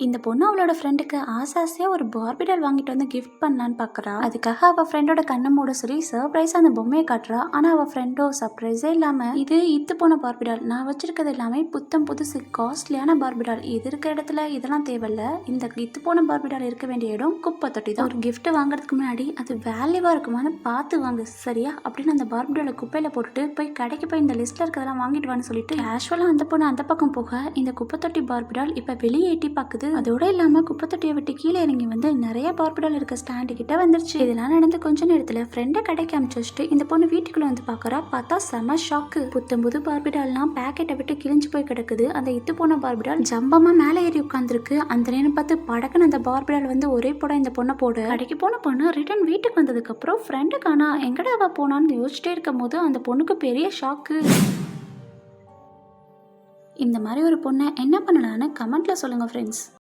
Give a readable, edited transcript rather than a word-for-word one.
இந்த பொண்ணு அவளோட ஃப்ரெண்டுக்கு ஆசையா ஒரு பார்பி டால் வாங்கிட்டு வந்து கிஃப்ட் பண்ணலான்னு பாக்குறா. அதுக்காக அவ ஃப்ரெண்டோட கண்ணை மூட சொல்லி சர்ப்ரைஸ் அந்த பொம்மையை காட்டுறா. ஆனா அவ ஃப்ரெண்டோ சர்ப்ரைஸே இல்லாம இது இத்து போன பார்பி டால், நான் வச்சிருக்கிறது எல்லாமே புத்தம் புதுசு காஸ்ட்லியான பார்பி டால், இது இருக்கிற இடத்துல இதெல்லாம் தேவையில்ல, இந்த இத்து போன பார்பி டால் இருக்க வேண்டிய இடம் குப்பை தொட்டி தான். ஒரு கிஃப்ட் வாங்குறதுக்கு முன்னாடி அது வேல்யூவா இருக்குமான்னு பார்த்து வாங்கு சரியா அப்படின்னு அந்த பார்பி டாலை குப்பையில போட்டுட்டு போய் கடைக்கு போய் இந்த லிஸ்ட்ல இருக்கிறதெல்லாம் வாங்கிட்டு வான்னு சொல்லிட்டு கேஷுவலா அந்த பொண்ணு அந்த பக்கம் போக இந்த குப்பை தொட்டி பார்பி டால் இப்ப வெளியே எட்டி பாக்குது. அதோட இல்லாம குப்பை தொட்டியை விட்டு கீழே இறங்கி வந்து நிறைய பார்பி டால் இருக்க ஸ்டாண்டு கிட்ட வந்துருச்சு. இதெல்லாம் நடந்து கொஞ்ச நேரத்துல ஃப்ரெண்டை கடைக்கு அனுப்பிச்சு வச்சுட்டு இந்த பொண்ணு வீட்டுக்குள்ள வந்து பாக்குறா. பார்த்தா செம ஷாக்கு. புத்தம்புது பார்பி டால்லாம் பேக்கெட்டை விட்டு கிழிஞ்சு போய் கிடக்குது. அந்த இத்து போன பார்பி டால் ஜம்பமா மேலே ஏறி உட்காந்துருக்கு. அந்த நேரம் பார்த்து படக்குன்னு அந்த பார்பி டால் வந்து ஒரே போட இந்த பொண்ணை போட கடைக்கு போன பொண்ணு ரிட்டர்ன் வீட்டுக்கு வந்ததுக்கு அப்புறம் ஃப்ரெண்டு காணா எங்கடா அவ போனான்னு யோசிச்சிட்டே இருக்கும் போது அந்த பொண்ணுக்கு பெரிய ஷாக்கு. இந்த மாதிரி ஒரு பொண்ணை என்ன பண்ணலான்னு கமெண்ட்ல சொல்லுங்க ஃப்ரெண்ட்ஸ்.